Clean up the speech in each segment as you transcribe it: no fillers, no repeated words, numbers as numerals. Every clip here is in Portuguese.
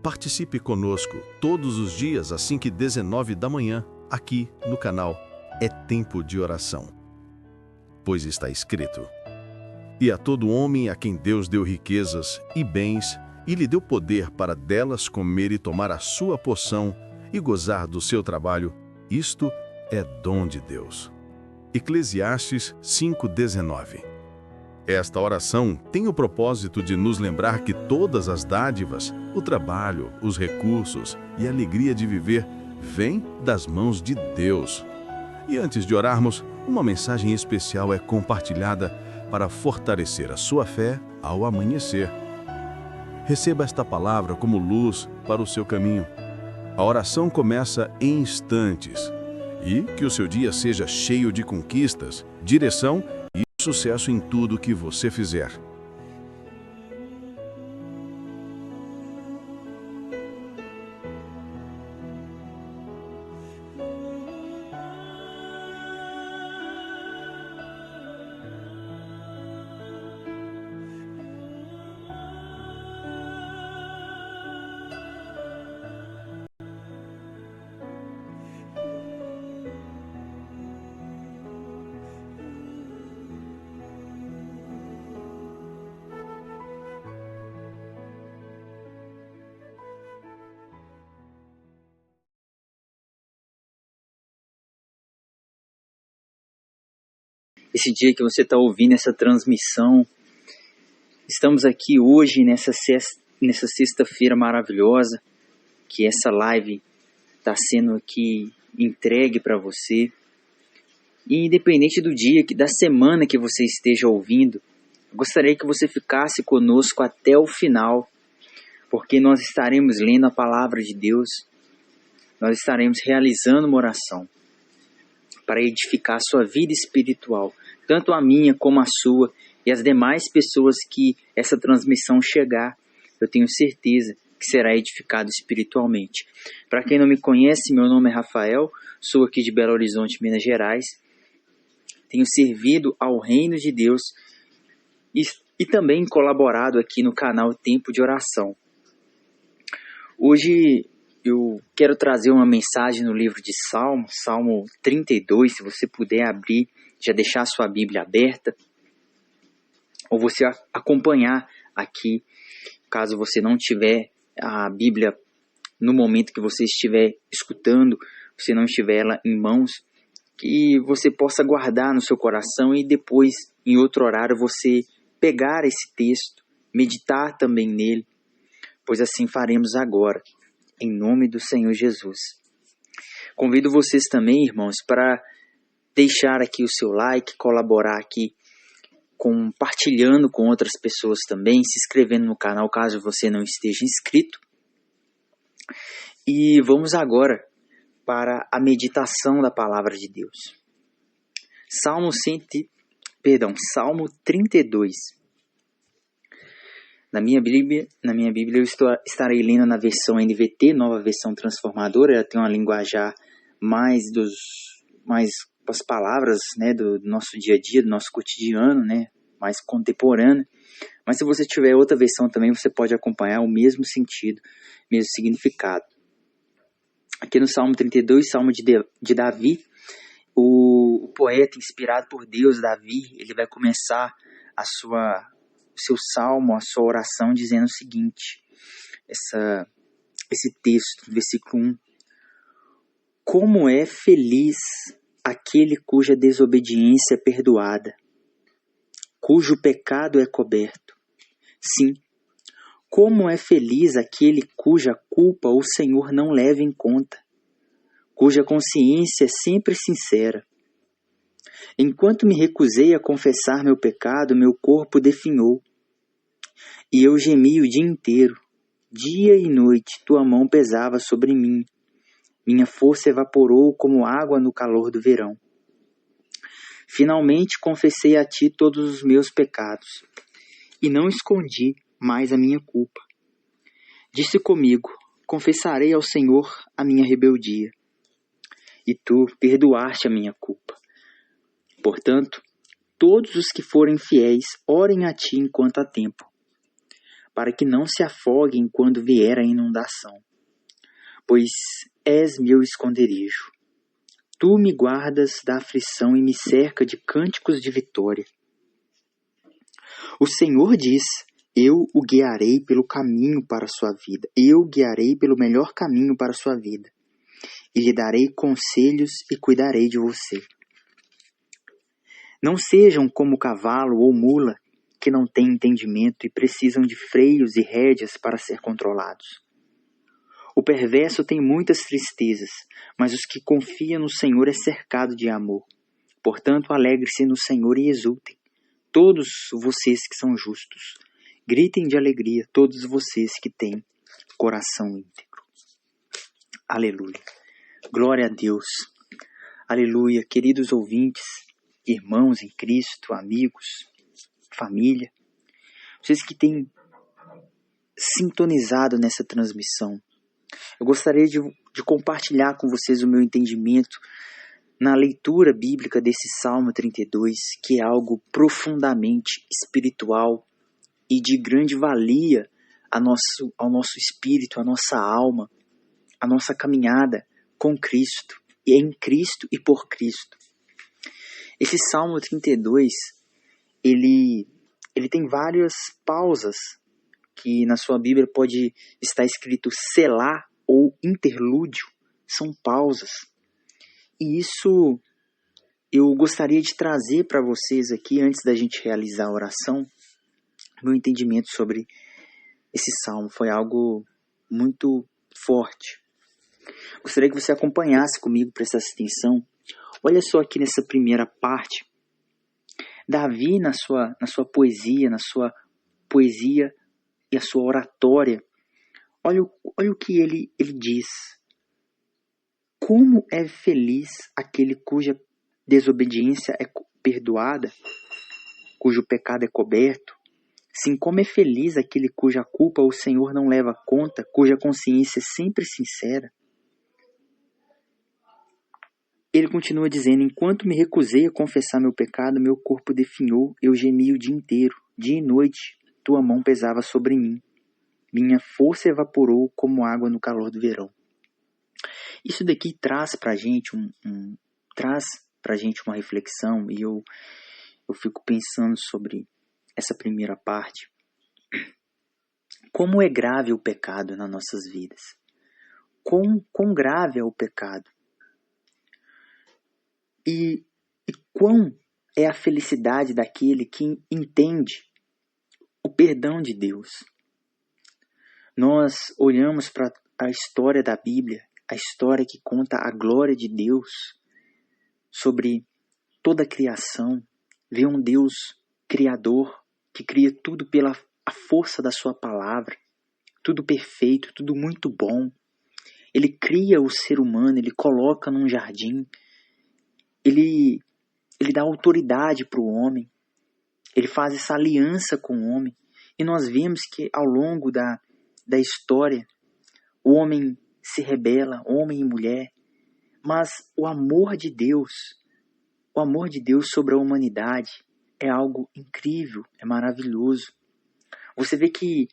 Participe conosco todos os dias às 5h19 da manhã, aqui no canal É Tempo de Oração. Pois está escrito: E a todo homem a quem Deus deu riquezas e bens, e lhe deu poder para delas comer e tomar a sua porção e gozar do seu trabalho, isto é dom de Deus. Eclesiastes 5:19. Esta oração tem o propósito de nos lembrar que todas as dádivas, o trabalho, os recursos e a alegria de viver vêm das mãos de Deus. E antes de orarmos, uma mensagem especial é compartilhada para fortalecer a sua fé ao amanhecer. Receba esta palavra como luz para o seu caminho. A oração começa em instantes. E que o seu dia seja cheio de conquistas, direção e sucesso em tudo que você fizer. Esse dia que você está ouvindo essa transmissão, estamos aqui hoje nessa sexta-feira maravilhosa, que essa live está sendo aqui entregue para você. E independente do dia, da semana que você esteja ouvindo, eu gostaria que você ficasse conosco até o final, porque nós estaremos lendo a palavra de Deus, nós estaremos realizando uma oração para edificar a sua vida espiritual, tanto a minha como a sua e as demais pessoas que essa transmissão chegar, eu tenho certeza que será edificado espiritualmente. Para quem não me conhece, meu nome é Rafael, sou aqui de Belo Horizonte, Minas Gerais, tenho servido ao reino de Deus e também colaborado aqui no canal Tempo de Oração. Hoje eu quero trazer uma mensagem no livro de Salmo 32, se você puder abrir, já deixar a sua Bíblia aberta, ou você acompanhar aqui, caso você não tiver a Bíblia no momento que você estiver escutando, você não estiver ela em mãos, que você possa guardar no seu coração e depois, em outro horário, você pegar esse texto, meditar também nele, pois assim faremos agora, em nome do Senhor Jesus. Convido vocês também, irmãos, para deixar aqui o seu like, colaborar aqui, compartilhando com outras pessoas também, se inscrevendo no canal caso você não esteja inscrito. E vamos agora para a meditação da palavra de Deus. Salmo 32. Na minha Bíblia eu estarei lendo na versão NVT, nova versão transformadora. Ela tem uma linguajar mais as palavras, né, do nosso dia a dia, do nosso cotidiano, né, mais contemporâneo. Mas se você tiver outra versão também, você pode acompanhar o mesmo sentido, mesmo significado. Aqui no Salmo 32, Salmo de Davi, o poeta inspirado por Deus, Davi, ele vai começar o seu salmo, a sua oração, dizendo o seguinte, esse texto, versículo 1. Como é feliz aquele cuja desobediência é perdoada, cujo pecado é coberto. Sim, como é feliz aquele cuja culpa o Senhor não leva em conta, cuja consciência é sempre sincera. Enquanto me recusei a confessar meu pecado, meu corpo definhou, e eu gemi o dia inteiro. Dia e noite tua mão pesava sobre mim. Minha força evaporou como água no calor do verão. Finalmente confessei a ti todos os meus pecados, e não escondi mais a minha culpa. Disse comigo, confessarei ao Senhor a minha rebeldia, e tu perdoaste a minha culpa. Portanto, todos os que forem fiéis, orem a ti enquanto há tempo. para que não se afoguem quando vier a inundação. Pois és meu esconderijo. Tu me guardas da aflição e me cerca de cânticos de vitória. O Senhor diz: eu o guiarei pelo caminho para a sua vida. Eu o guiarei pelo melhor caminho para a sua vida. E lhe darei conselhos e cuidarei de você. Não sejam como cavalo ou mula, que não têm entendimento e precisam de freios e rédeas para ser controlados. O perverso tem muitas tristezas, mas os que confiam no Senhor é cercado de amor. Portanto, alegre-se no Senhor e exultem, todos vocês que são justos. Gritem de alegria, todos vocês que têm coração íntegro. Aleluia. Glória a Deus. Aleluia. Queridos ouvintes, irmãos em Cristo, amigos, família, vocês que têm sintonizado nessa transmissão, eu gostaria de compartilhar com vocês o meu entendimento na leitura bíblica desse Salmo 32, que é algo profundamente espiritual e de grande valia ao nosso espírito, à nossa alma, à nossa caminhada com Cristo, e em Cristo e por Cristo. Esse Salmo 32, ele tem várias pausas, que na sua Bíblia pode estar escrito selá ou interlúdio, são pausas. E isso eu gostaria de trazer para vocês aqui, antes da gente realizar a oração, meu entendimento sobre esse salmo. Foi algo muito forte. Gostaria que você acompanhasse comigo, prestasse atenção. Olha só aqui nessa primeira parte. Davi, na sua poesia e a sua oratória, olha o que ele diz. Como é feliz aquele cuja desobediência é perdoada, cujo pecado é coberto. Sim, como é feliz aquele cuja culpa o Senhor não leva conta, cuja consciência é sempre sincera. Ele continua dizendo: enquanto me recusei a confessar meu pecado, meu corpo definhou, eu gemi o dia inteiro. Dia e noite, tua mão pesava sobre mim. Minha força evaporou como água no calor do verão. Isso daqui traz pra gente uma reflexão, e eu fico pensando sobre essa primeira parte. Como é grave o pecado nas nossas vidas? Quão grave é o pecado? E quão é a felicidade daquele que entende o perdão de Deus? Nós olhamos para a história da Bíblia, a história que conta a glória de Deus sobre toda a criação, vê um Deus criador que cria tudo pela a força da sua palavra, tudo perfeito, tudo muito bom. Ele cria o ser humano, ele coloca num jardim, ele dá autoridade para o homem, ele faz essa aliança com o homem, e nós vemos que ao longo da história, o homem se rebela, homem e mulher, mas o amor de Deus sobre a humanidade é algo incrível, é maravilhoso. Você vê que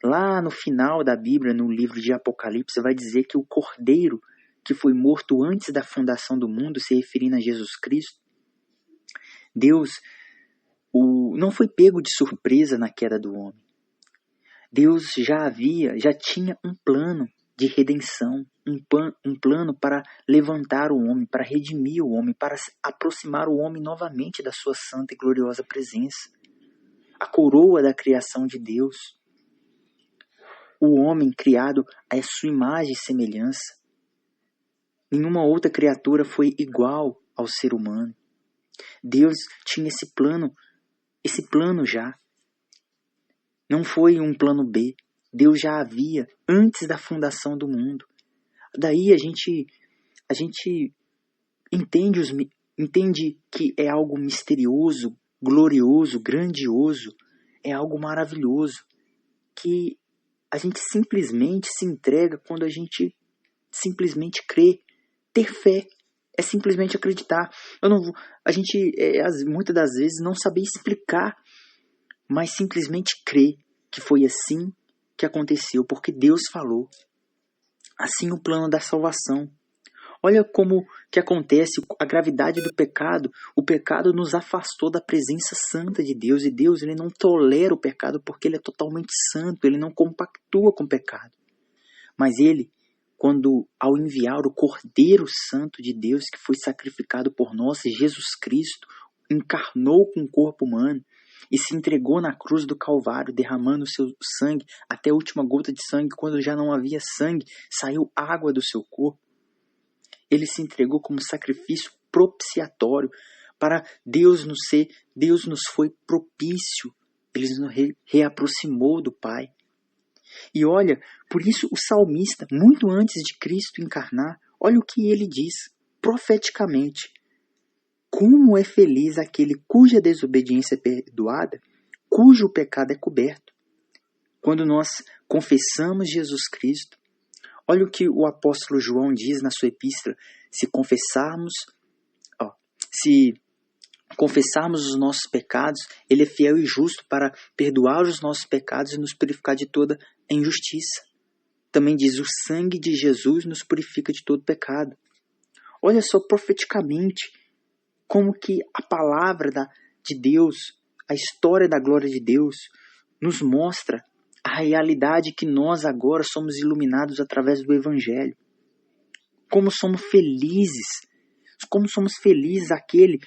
lá no final da Bíblia, no livro de Apocalipse, vai dizer que o Cordeiro que foi morto antes da fundação do mundo, se referindo a Jesus Cristo, Deus não foi pego de surpresa na queda do homem. Deus já tinha um plano de redenção, um plano para levantar o homem, para redimir o homem, para aproximar o homem novamente da sua santa e gloriosa presença. A coroa da criação de Deus. O homem criado à sua imagem e semelhança. Nenhuma outra criatura foi igual ao ser humano. Deus tinha esse plano já. Não foi um plano B. Deus já havia antes da fundação do mundo. Daí a gente entende que é algo misterioso, glorioso, grandioso, é algo maravilhoso, que a gente simplesmente se entrega quando a gente simplesmente crê. Ter fé é simplesmente acreditar. A gente muitas das vezes não sabe explicar, mas simplesmente crer. que foi assim que aconteceu, porque Deus falou. Assim o plano da salvação. Olha como que acontece a gravidade do pecado. O pecado nos afastou da presença santa de Deus. E Deus, ele não tolera o pecado porque ele é totalmente santo. Ele não compactua com o pecado. Mas ele, quando ao enviar o Cordeiro Santo de Deus, que foi sacrificado por nós, Jesus Cristo, encarnou com o corpo humano e se entregou na cruz do Calvário, derramando o seu sangue até a última gota de sangue. Quando já não havia sangue, saiu água do seu corpo. Ele se entregou como sacrifício propiciatório para Deus nos foi propício. Ele nos reaproximou do Pai. E olha, por isso o salmista, muito antes de Cristo encarnar, olha o que ele diz profeticamente. Como é feliz aquele cuja desobediência é perdoada, cujo pecado é coberto. Quando nós confessamos Jesus Cristo, olha o que o apóstolo João diz na sua epístola. Se confessarmos os nossos pecados, ele é fiel e justo para perdoar os nossos pecados e nos purificar de toda injustiça. Também diz, o sangue de Jesus nos purifica de todo pecado. Olha só profeticamente como que a palavra de Deus, a história da glória de Deus, nos mostra a realidade que nós agora somos iluminados através do Evangelho. Como somos felizes aquele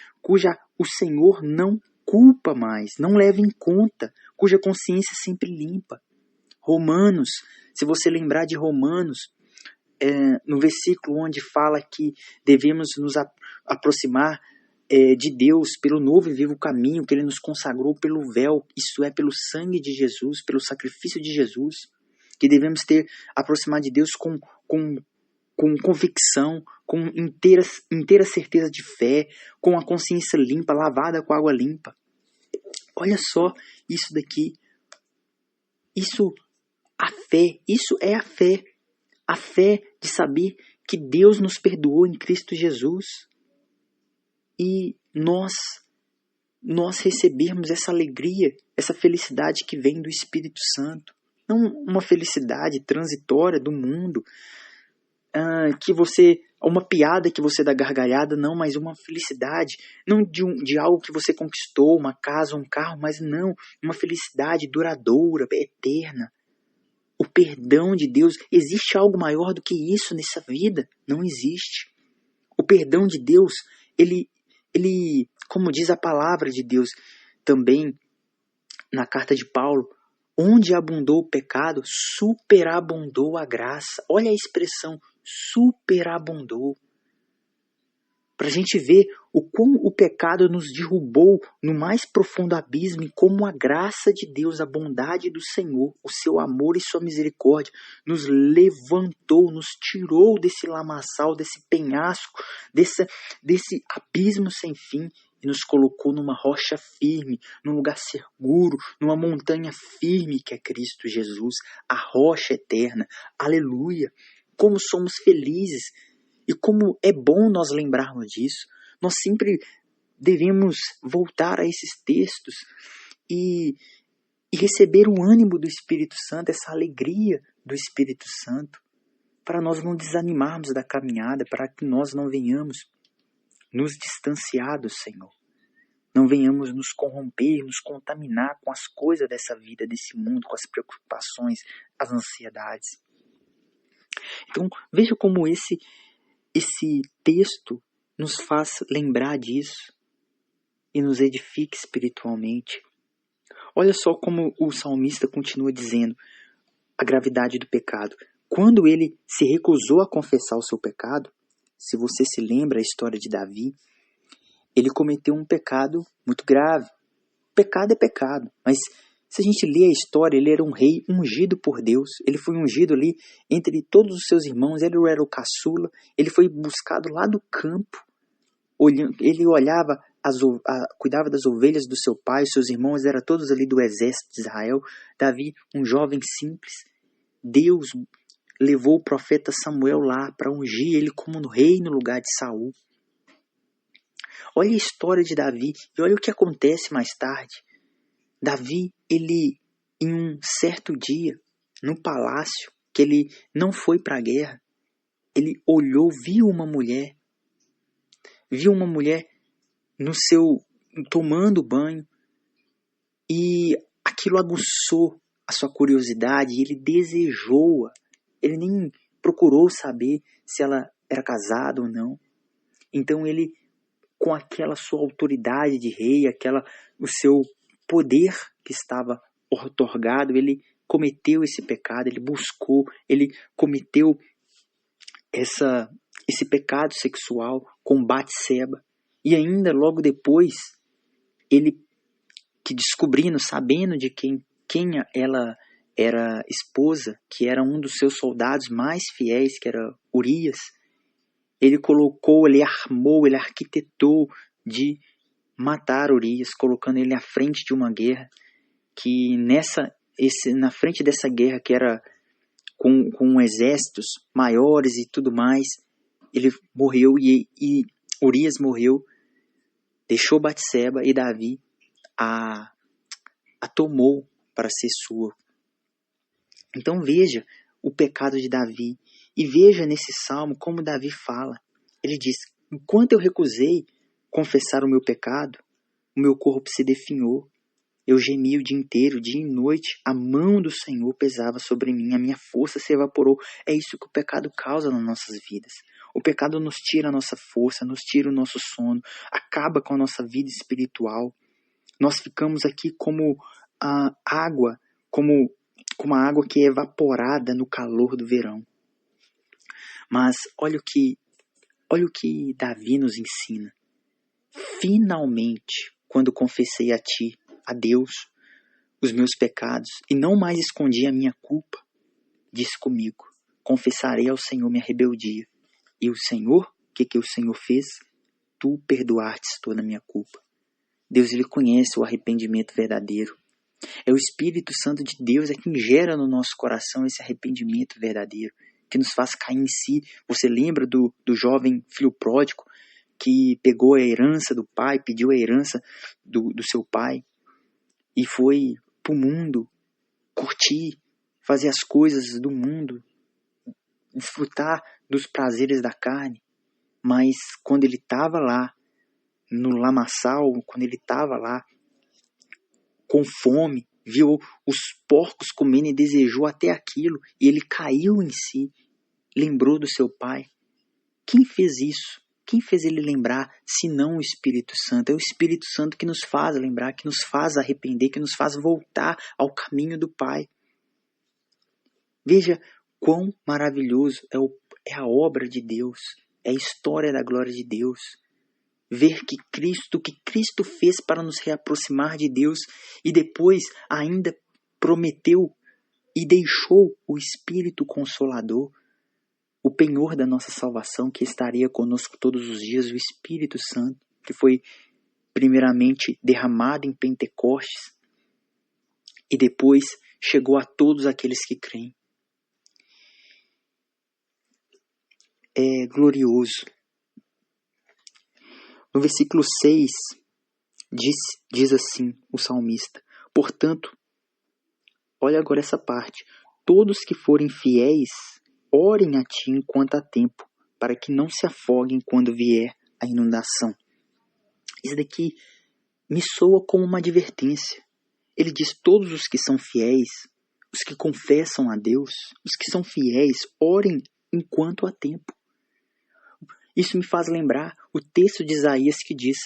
o Senhor não culpa mais, não leva em conta, cuja consciência é sempre limpa. Romanos, se você lembrar de Romanos, no versículo onde fala que devemos nos aproximar de Deus pelo novo e vivo caminho que Ele nos consagrou pelo véu, isso é, pelo sangue de Jesus, pelo sacrifício de Jesus, que devemos aproximar de Deus com convicção, com inteira certeza de fé, com a consciência limpa, lavada com água limpa. Olha só isso daqui. Isso é a fé. A fé de saber que Deus nos perdoou em Cristo Jesus. E nós recebermos essa alegria, essa felicidade que vem do Espírito Santo. Não uma felicidade transitória do mundo, uma piada que você dá gargalhada, não, mas uma felicidade, não de algo que você conquistou, uma casa, um carro, mas não, uma felicidade duradoura, eterna. O perdão de Deus, existe algo maior do que isso nessa vida? Não existe. O perdão de Deus, ele, como diz a palavra de Deus, também na carta de Paulo, onde abundou o pecado, superabundou a graça. Olha a expressão, superabundou. Para a gente ver o quão o pecado nos derrubou no mais profundo abismo e como a graça de Deus, a bondade do Senhor, o seu amor e sua misericórdia nos levantou, nos tirou desse lamaçal, desse penhasco, desse abismo sem fim e nos colocou numa rocha firme, num lugar seguro, numa montanha firme que é Cristo Jesus, a rocha eterna. Aleluia! Como somos felizes e como é bom nós lembrarmos disso. Nós sempre devemos voltar a esses textos e receber o ânimo do Espírito Santo, essa alegria do Espírito Santo, para nós não desanimarmos da caminhada, para que nós não venhamos nos distanciar do Senhor. Não venhamos nos corromper, nos contaminar com as coisas dessa vida, desse mundo, com as preocupações, as ansiedades. Então, veja como esse texto nos faz lembrar disso e nos edifica espiritualmente. Olha só como o salmista continua dizendo a gravidade do pecado. Quando ele se recusou a confessar o seu pecado, se você se lembra a história de Davi, ele cometeu um pecado muito grave. Pecado é pecado, mas se a gente lê a história, ele era um rei ungido por Deus. Ele foi ungido ali entre todos os seus irmãos. Ele era o caçula. Ele foi buscado lá do campo. Ele olhava, cuidava das ovelhas do seu pai. Seus irmãos eram todos ali do exército de Israel. Davi, um jovem simples. Deus levou o profeta Samuel lá para ungir ele como rei no lugar de Saul. Olha a história de Davi e olha o que acontece mais tarde. Davi, ele em um certo dia, no palácio, que ele não foi para a guerra, ele olhou, viu uma mulher tomando banho, e aquilo aguçou a sua curiosidade, e ele desejou-a. Ele nem procurou saber se ela era casada ou não. Então ele, com aquela sua autoridade de rei, o seu poder que estava otorgado, ele cometeu esse pecado, ele cometeu esse pecado sexual com Batseba. E ainda logo depois, ele, que descobrindo, sabendo de quem ela era esposa, que era um dos seus soldados mais fiéis, que era Urias, ele armou, ele arquitetou de matar Urias, colocando ele à frente de uma guerra, que na frente dessa guerra, que era com exércitos maiores e tudo mais, ele morreu, e Urias morreu, deixou Batseba, e Davi a tomou para ser sua. Então veja o pecado de Davi, e veja nesse salmo como Davi fala. Ele diz: enquanto eu recusei confessar o meu pecado, o meu corpo se definhou. Eu gemi o dia inteiro, dia e noite, a mão do Senhor pesava sobre mim, a minha força se evaporou. É isso que o pecado causa nas nossas vidas. O pecado nos tira a nossa força, nos tira o nosso sono, acaba com a nossa vida espiritual. Nós ficamos aqui como a água, como a água que é evaporada no calor do verão. Mas olha o que Davi nos ensina. Finalmente, quando confessei a ti, a Deus, os meus pecados, e não mais escondi a minha culpa, disse comigo: confessarei ao Senhor minha rebeldia. E o Senhor, o que o Senhor fez? Tu perdoastes toda a minha culpa. Deus, ele conhece o arrependimento verdadeiro. É o Espírito Santo de Deus que gera no nosso coração esse arrependimento verdadeiro, que nos faz cair em si. Você lembra do jovem filho pródigo que pegou a herança do pai, pediu a herança do seu pai e foi para o mundo curtir, fazer as coisas do mundo, desfrutar dos prazeres da carne. Mas quando ele estava lá no lamaçal, quando ele estava lá com fome, viu os porcos comendo e desejou até aquilo, e ele caiu em si, lembrou do seu pai. Quem fez isso? Quem fez ele lembrar, se não o Espírito Santo? É o Espírito Santo que nos faz lembrar, que nos faz arrepender, que nos faz voltar ao caminho do Pai. Veja quão maravilhoso é a obra de Deus, é a história da glória de Deus. Ver que Cristo fez para nos reaproximar de Deus, e depois ainda prometeu e deixou o Espírito Consolador, o penhor da nossa salvação, que estaria conosco todos os dias, o Espírito Santo, que foi primeiramente derramado em Pentecostes e depois chegou a todos aqueles que creem. É glorioso. No versículo 6, diz assim o salmista: portanto, olha agora essa parte: todos que forem fiéis, orem a ti enquanto há tempo, para que não se afoguem quando vier a inundação. Isso daqui me soa como uma advertência. Ele diz: todos os que são fiéis, os que confessam a Deus, os que são fiéis, orem enquanto há tempo. Isso me faz lembrar o texto de Isaías que diz: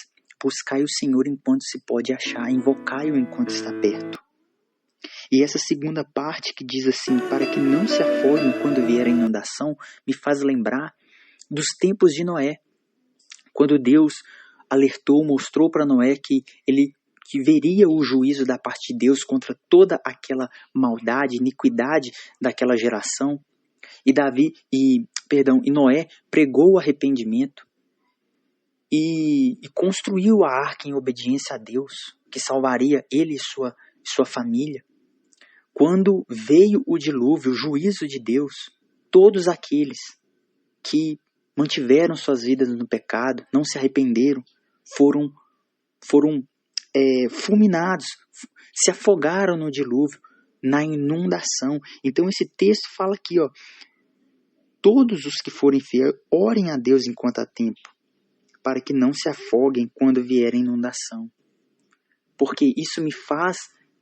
buscai o Senhor enquanto se pode achar, invocai-o enquanto está perto. E essa segunda parte que diz assim: para que não se afoguem quando vier a inundação, me faz lembrar dos tempos de Noé, quando Deus alertou, mostrou para Noé que veria o juízo da parte de Deus contra toda aquela maldade, iniquidade daquela geração. E Noé pregou o arrependimento e construiu a arca em obediência a Deus, que salvaria ele e sua família. Quando veio o dilúvio, o juízo de Deus, todos aqueles que mantiveram suas vidas no pecado, não se arrependeram, foram fulminados, se afogaram no dilúvio, na inundação. Então esse texto fala aqui, ó, todos os que forem fiéis, orem a Deus enquanto há tempo, para que não se afoguem quando vier a inundação. Porque isso me faz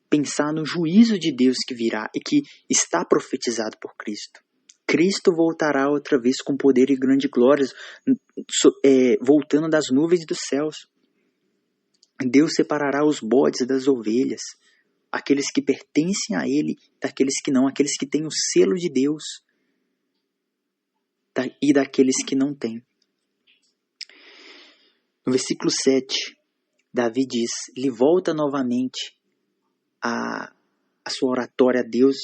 pensar no juízo de Deus que virá e que está profetizado por Cristo. Cristo voltará outra vez com poder e grande glória, voltando das nuvens dos céus. Deus separará os bodes das ovelhas, aqueles que pertencem a Ele daqueles que não, aqueles que têm o selo de Deus e daqueles que não têm. No versículo 7, Davi diz, ele volta novamente a sua oratória a Deus,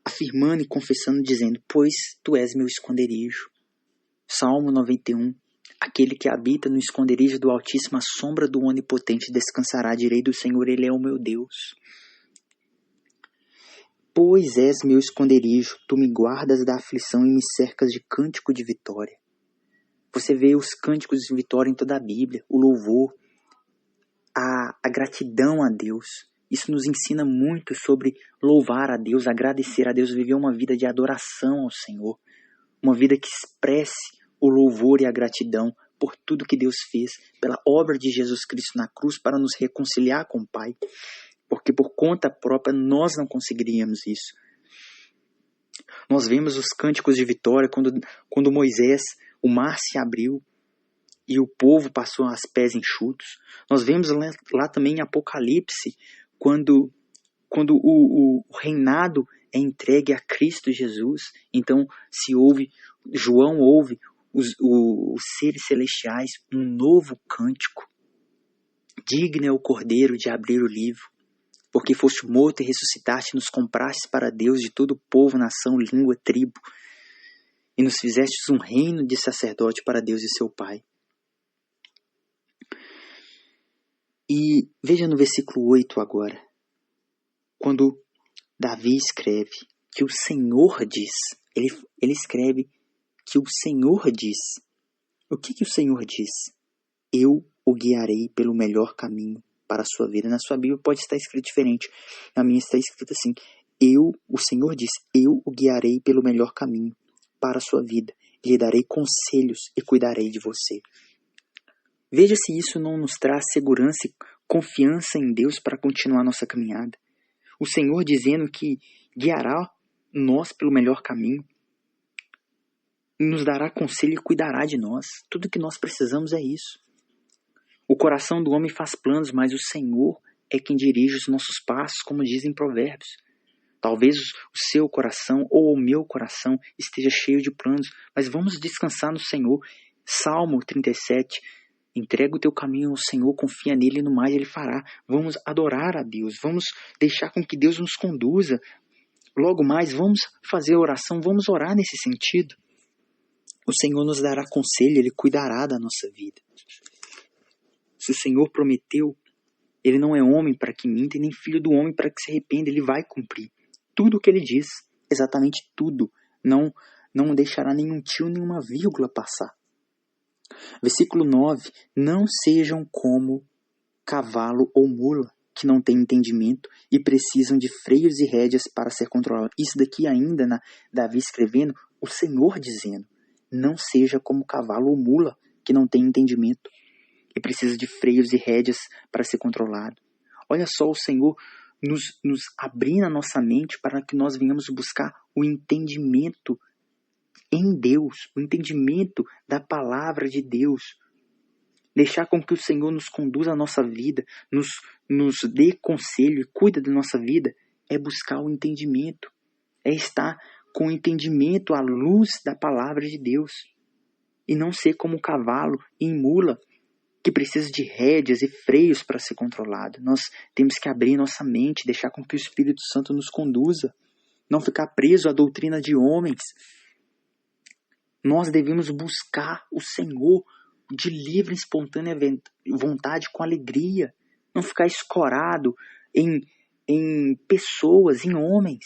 afirmando e confessando, dizendo, pois tu és meu esconderijo. Salmo 91, aquele que habita no esconderijo do Altíssimo, à sombra do Onipotente descansará, direi do Senhor, Ele é o meu Deus. Pois és meu esconderijo, tu me guardas da aflição e me cercas de cântico de vitória. Você vê os cânticos de vitória em toda a Bíblia, o louvor, a gratidão a Deus. Isso nos ensina muito sobre louvar a Deus, agradecer a Deus, viver uma vida de adoração ao Senhor. Uma vida que expresse o louvor e a gratidão por tudo que Deus fez, pela obra de Jesus Cristo na cruz para nos reconciliar com o Pai. Porque por conta própria nós não conseguiríamos isso. Nós vemos os cânticos de vitória quando Moisés, o mar se abriu e o povo passou aos pés enxutos. Nós vemos lá também em Apocalipse, quando o reinado é entregue a Cristo Jesus. Então João ouve os seres celestiais, um novo cântico. Digno é o Cordeiro de abrir o livro, porque foste morto e ressuscitaste, nos compraste para Deus de todo povo, nação, língua, tribo, e nos fizestes um reino de sacerdote para Deus e seu Pai. E veja no versículo 8 agora, quando Davi escreve que o Senhor diz, ele escreve que o Senhor diz. O que o Senhor diz? Eu o guiarei pelo melhor caminho para a sua vida. Na sua Bíblia pode estar escrito diferente. Na minha está escrito assim, o Senhor diz, eu o guiarei pelo melhor caminho para a sua vida. Lhe darei conselhos e cuidarei de você. Veja se isso não nos traz segurança e confiança em Deus para continuar nossa caminhada. O Senhor dizendo que guiará nós pelo melhor caminho, nos dará conselho e cuidará de nós. Tudo que nós precisamos é isso. O coração do homem faz planos, mas o Senhor é quem dirige os nossos passos, como dizem Provérbios. Talvez o seu coração ou o meu coração esteja cheio de planos, mas vamos descansar no Senhor. Salmo 37, entrega o teu caminho ao Senhor, confia nele e no mais ele fará. Vamos adorar a Deus, vamos deixar com que Deus nos conduza. Logo mais, vamos fazer oração, vamos orar nesse sentido. O Senhor nos dará conselho, Ele cuidará da nossa vida. Se o Senhor prometeu, Ele não é homem para que minta, e nem filho do homem para que se arrependa. Ele vai cumprir tudo o que Ele diz, exatamente tudo. Não deixará nenhum tio, nenhuma vírgula passar. Versículo 9. Não sejam como cavalo ou mula, que não têm entendimento e precisam de freios e rédeas para ser controlados. Isso daqui ainda, Davi escrevendo, o Senhor dizendo. Não seja como cavalo ou mula, que não tem entendimento e precisa de freios e rédeas para ser controlado. Olha só o Senhor nos abrir na nossa mente para que nós venhamos buscar o entendimento em Deus, o entendimento da palavra de Deus. Deixar com que o Senhor nos conduza a nossa vida, nos dê conselho e cuida da nossa vida, é buscar o entendimento, é estar com entendimento à luz da palavra de Deus. E não ser como cavalo e mula, que precisa de rédeas e freios para ser controlado. Nós temos que abrir nossa mente, deixar com que o Espírito Santo nos conduza. Não ficar preso à doutrina de homens. Nós devemos buscar o Senhor de livre e espontânea vontade, com alegria. Não ficar escorado em pessoas, em homens.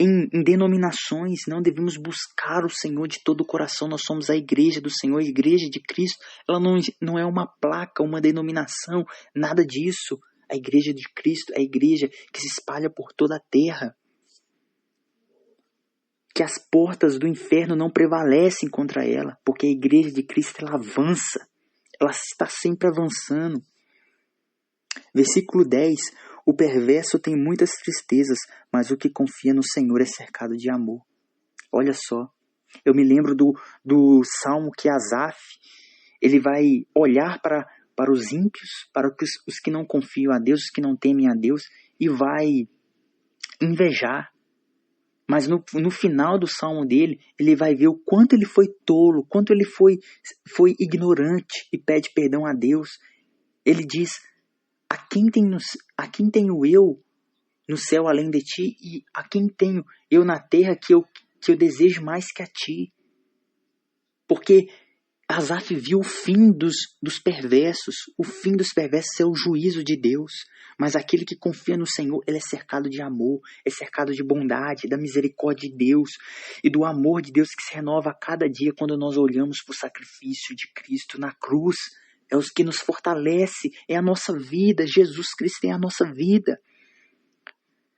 Em denominações, não devemos buscar o Senhor de todo o coração. Nós somos a igreja do Senhor, a igreja de Cristo. Ela não é uma placa, uma denominação, nada disso. A igreja de Cristo é a igreja que se espalha por toda a terra. Que as portas do inferno não prevalecem contra ela, porque a igreja de Cristo ela avança. Ela está sempre avançando. Versículo 10. O perverso tem muitas tristezas, mas o que confia no Senhor é cercado de amor. Olha só. Eu me lembro do salmo que Asaf, ele vai olhar para os ímpios, para os que não confiam a Deus, os que não temem a Deus, e vai invejar. Mas no final do salmo dele, ele vai ver o quanto ele foi tolo, quanto ele foi ignorante e pede perdão a Deus. Ele diz, a quem tenho eu no céu além de ti, e a quem tenho eu na terra que eu desejo mais que a ti. Porque Asaf viu o fim dos perversos. O fim dos perversos é o juízo de Deus. Mas aquele que confia no Senhor, ele é cercado de amor, é cercado de bondade, da misericórdia de Deus e do amor de Deus que se renova a cada dia quando nós olhamos para o sacrifício de Cristo na cruz. É os que nos fortalece, é a nossa vida. Jesus Cristo é a nossa vida.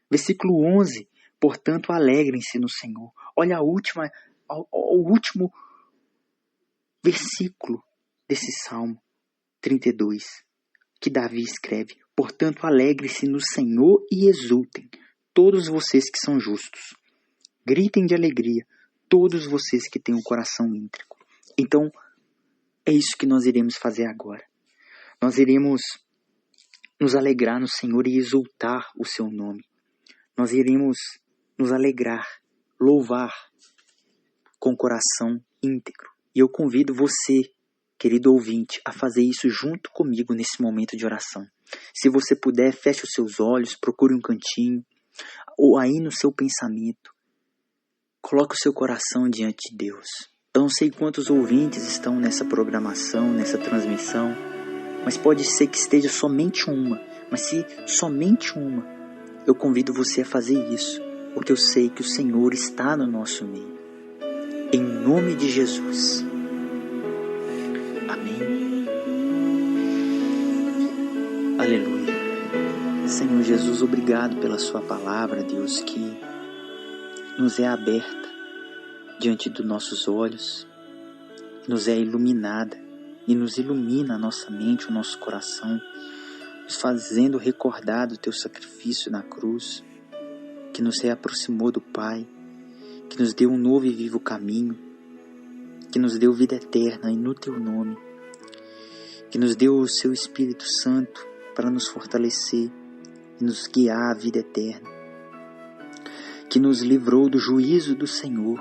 Versículo 11. Portanto, alegrem-se no Senhor. Olha o último versículo desse Salmo 32, que Davi escreve. Portanto, alegre-se no Senhor e exultem, todos vocês que são justos. Gritem de alegria, todos vocês que têm um coração íntegro. Então, é isso que nós iremos fazer agora. Nós iremos nos alegrar no Senhor e exultar o seu nome. Nós iremos nos alegrar, louvar com o coração íntegro. E eu convido você, querido ouvinte, a fazer isso junto comigo nesse momento de oração. Se você puder, feche os seus olhos, procure um cantinho, ou aí no seu pensamento, coloque o seu coração diante de Deus. Eu não sei quantos ouvintes estão nessa programação, nessa transmissão, mas pode ser que esteja somente uma. Mas se somente uma, eu convido você a fazer isso, porque eu sei que o Senhor está no nosso meio. Em nome de Jesus. Amém. Aleluia. Senhor Jesus, obrigado pela sua palavra, Deus, que nos é aberta diante dos nossos olhos, nos é iluminada e nos ilumina a nossa mente, o nosso coração, nos fazendo recordar do teu sacrifício na cruz, que nos reaproximou do Pai, que nos deu um novo e vivo caminho, que nos deu vida eterna e no teu nome, que nos deu o seu Espírito Santo para nos fortalecer e nos guiar à vida eterna, que nos livrou do juízo do Senhor,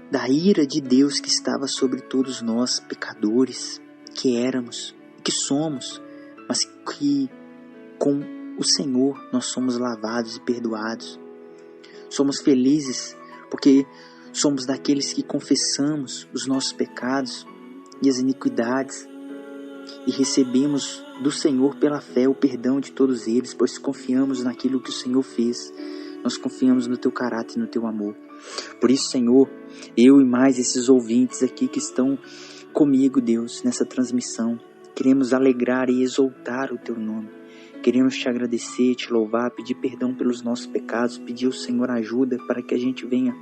da ira de Deus que estava sobre todos nós, pecadores, que éramos, que somos, mas que com o Senhor nós somos lavados e perdoados. Somos felizes porque somos daqueles que confessamos os nossos pecados e as iniquidades e recebemos do Senhor pela fé o perdão de todos eles, pois confiamos naquilo que o Senhor fez. Nós confiamos no teu caráter e no teu amor. Por isso, Senhor, eu e mais esses ouvintes aqui que estão comigo, Deus, nessa transmissão, queremos alegrar e exaltar o teu nome. Queremos te agradecer, te louvar, pedir perdão pelos nossos pecados, pedir ao Senhor ajuda para que a gente venha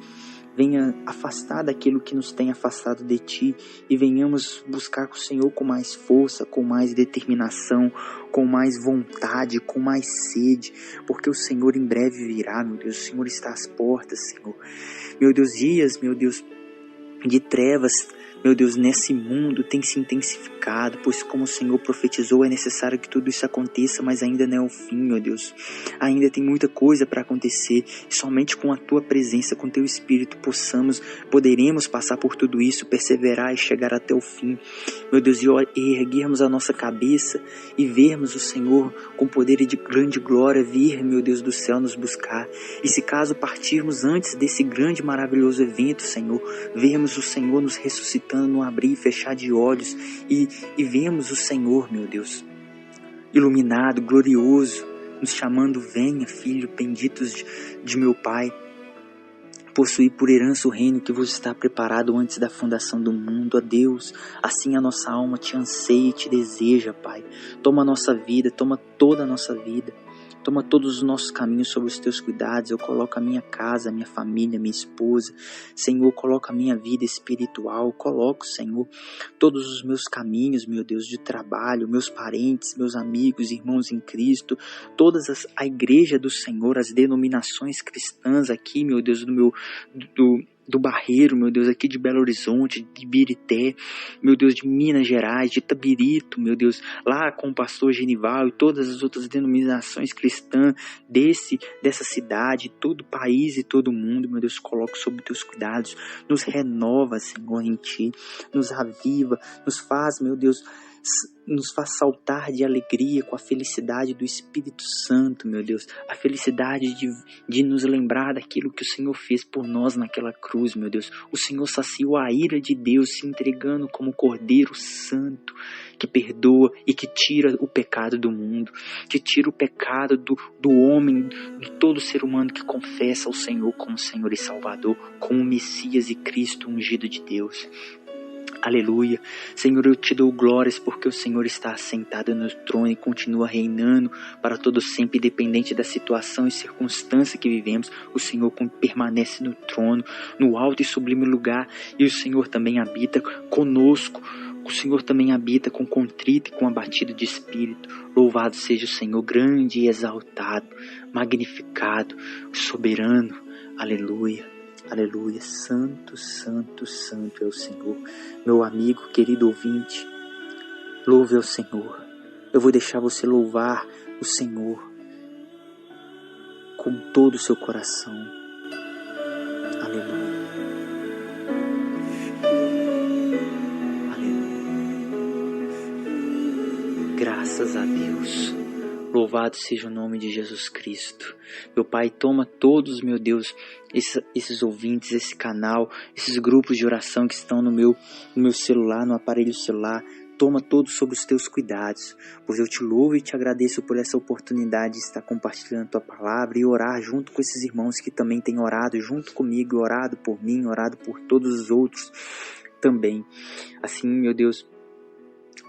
afastar daquilo que nos tem afastado de ti e venhamos buscar com o Senhor com mais força, com mais determinação, com mais vontade, com mais sede, porque o Senhor em breve virá, meu Deus. O Senhor está às portas, Senhor. Meu Deus, dias, meu Deus, de trevas, meu Deus, nesse mundo tem se intensificado, pois como o Senhor profetizou, é necessário que tudo isso aconteça, mas ainda não é o fim, meu Deus. Ainda tem muita coisa para acontecer, e somente com a Tua presença, com o Teu Espírito, poderemos passar por tudo isso, perseverar e chegar até o fim. Meu Deus, e erguermos a nossa cabeça e vermos o Senhor com poder e de grande glória vir, meu Deus do céu, nos buscar. E se caso partirmos antes desse grande e maravilhoso evento, Senhor, vermos o Senhor nos ressuscitando no abrir e fechar de olhos e vemos o Senhor, meu Deus, iluminado, glorioso, nos chamando: venha, filho, benditos de meu Pai. possuir por herança o reino que vos está preparado antes da fundação do mundo. Ó Deus, assim a nossa alma te anseia e te deseja, Pai. Toma a nossa vida, toma toda a nossa vida. Toma todos os nossos caminhos sob os teus cuidados. Eu coloco a minha casa, a minha família, a minha esposa. Senhor, coloco a minha vida espiritual. Coloco, Senhor, todos os meus caminhos, meu Deus, de trabalho, meus parentes, meus amigos, irmãos em Cristo, a igreja do Senhor, as denominações cristãs aqui, meu Deus, do Barreiro, meu Deus, aqui de Belo Horizonte, de Ibirité, meu Deus, de Minas Gerais, de Itabirito, meu Deus, lá com o pastor Genival e todas as outras denominações cristãs dessa cidade, todo o país e todo o mundo, meu Deus, coloco sob teus cuidados, nos renova, Senhor, em Ti, nos aviva, nos faz, meu Deus, nos faz saltar de alegria com a felicidade do Espírito Santo, meu Deus, a felicidade de nos lembrar daquilo que o Senhor fez por nós naquela cruz, meu Deus. O Senhor saciou a ira de Deus, se entregando como Cordeiro Santo, que perdoa e que tira o pecado do mundo, que tira o pecado do homem, de todo ser humano que confessa o Senhor como Senhor e Salvador, como Messias e Cristo ungido de Deus. Aleluia. Senhor, eu te dou glórias porque o Senhor está assentado no trono e continua reinando para todo sempre, independente da situação e circunstância que vivemos. O Senhor permanece no trono, no alto e sublime lugar, e o Senhor também habita conosco. O Senhor também habita com contrito e com abatido de espírito. Louvado seja o Senhor, grande e exaltado, magnificado, soberano. Aleluia. Aleluia, santo, santo, santo é o Senhor. Meu amigo, querido ouvinte, louve ao Senhor. Eu vou deixar você louvar o Senhor com todo o seu coração. Aleluia. Aleluia. Graças a Deus. Louvado seja o nome de Jesus Cristo. Meu Pai, toma todos, meu Deus, esses ouvintes, esse canal, esses grupos de oração que estão no meu celular, no aparelho celular. Toma todos sob os teus cuidados, pois eu te louvo e te agradeço por essa oportunidade de estar compartilhando a tua palavra e orar junto com esses irmãos que também têm orado junto comigo, orado por mim, orado por todos os outros também. Assim, meu Deus,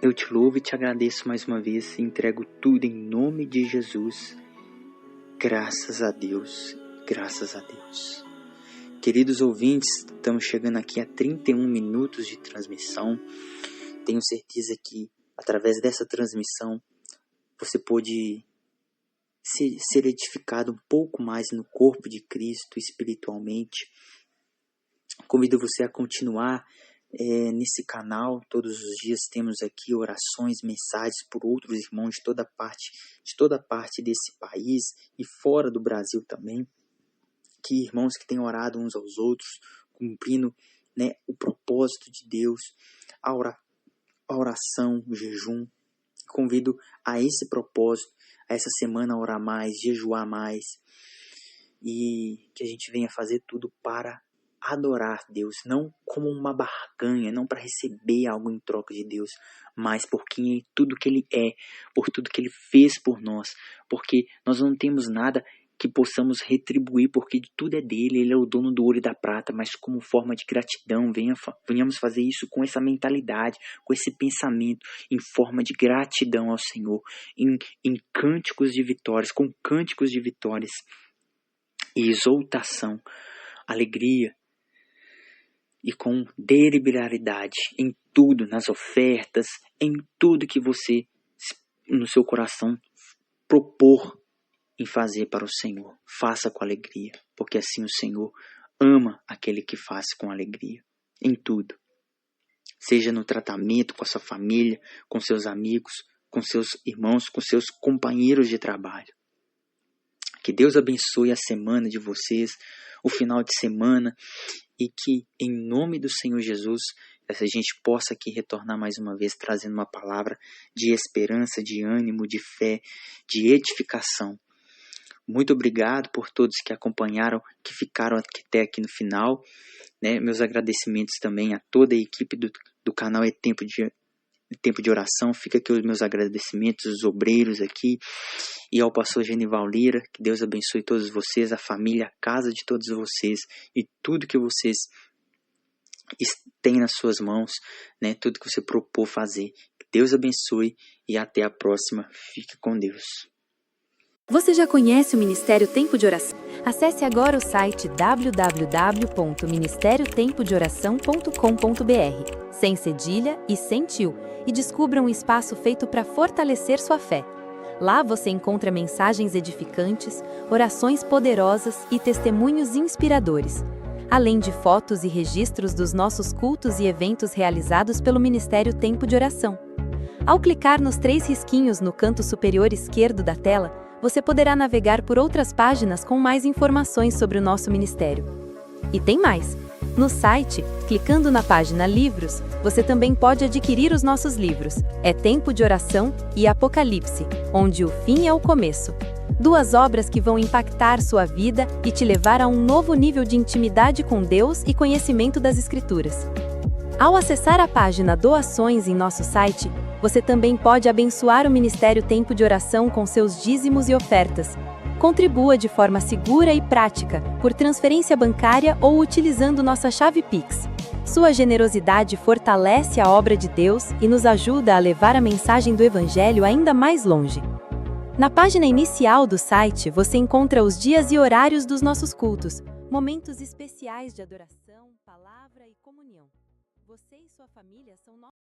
eu te louvo e te agradeço mais uma vez e entrego tudo em nome de Jesus. Graças a Deus, graças a Deus. Queridos ouvintes, estamos chegando aqui a 31 minutos de transmissão. Tenho certeza que através dessa transmissão você pôde ser edificado um pouco mais no corpo de Cristo espiritualmente. Convido você a continuar nesse canal. Todos os dias temos aqui orações, mensagens por outros irmãos de toda parte desse país e fora do Brasil também, que irmãos que têm orado uns aos outros, cumprindo, o propósito de Deus, a oração, o jejum. Convido a esse propósito, a essa semana a orar mais, jejuar mais, e que a gente venha fazer tudo para adorar Deus, não como uma barganha, não para receber algo em troca de Deus, mas por tudo que Ele é, por tudo que Ele fez por nós, porque nós não temos nada que possamos retribuir, porque tudo é dele, Ele é o dono do ouro e da prata, mas como forma de gratidão, venhamos fazer isso com essa mentalidade, com esse pensamento, em forma de gratidão ao Senhor, em cânticos de vitórias, com cânticos de vitórias e exaltação, alegria, e com deliberalidade em tudo, nas ofertas, em tudo que você, no seu coração, propor em fazer para o Senhor. Faça com alegria, porque assim o Senhor ama aquele que faz com alegria, em tudo. Seja no tratamento com a sua família, com seus amigos, com seus irmãos, com seus companheiros de trabalho. Que Deus abençoe a semana de vocês, o final de semana, e que, em nome do Senhor Jesus, a gente possa aqui retornar mais uma vez, trazendo uma palavra de esperança, de ânimo, de fé, de edificação. Muito obrigado por todos que acompanharam, que ficaram até aqui no final. Meus agradecimentos também a toda a equipe do canal É Tempo tempo de oração. Fica aqui os meus agradecimentos, os obreiros aqui, e ao pastor Genival Lira. Que Deus abençoe todos vocês, a família, a casa de todos vocês, e tudo que vocês têm nas suas mãos, né? Tudo que você propor fazer. Que Deus abençoe e até a próxima. Fique com Deus. Você já conhece o Ministério Tempo de Oração? Acesse agora o site www.ministeriotempodioração.com.br, sem cedilha e sem tio, e descubra um espaço feito para fortalecer sua fé. Lá você encontra mensagens edificantes, orações poderosas e testemunhos inspiradores, além de fotos e registros dos nossos cultos e eventos realizados pelo Ministério Tempo de Oração. Ao clicar nos 3 risquinhos no canto superior esquerdo da tela, você poderá navegar por outras páginas com mais informações sobre o nosso ministério. E tem mais! No site, clicando na página Livros, você também pode adquirir os nossos livros, É Tempo de Oração e Apocalipse, onde o fim é o começo. 2 obras que vão impactar sua vida e te levar a um novo nível de intimidade com Deus e conhecimento das Escrituras. Ao acessar a página Doações em nosso site, você também pode abençoar o Ministério Tempo de Oração com seus dízimos e ofertas. Contribua de forma segura e prática, por transferência bancária ou utilizando nossa chave Pix. Sua generosidade fortalece a obra de Deus e nos ajuda a levar a mensagem do Evangelho ainda mais longe. Na página inicial do site, você encontra os dias e horários dos nossos cultos, momentos especiais de adoração, palavra e comunhão. Você e sua família são nossos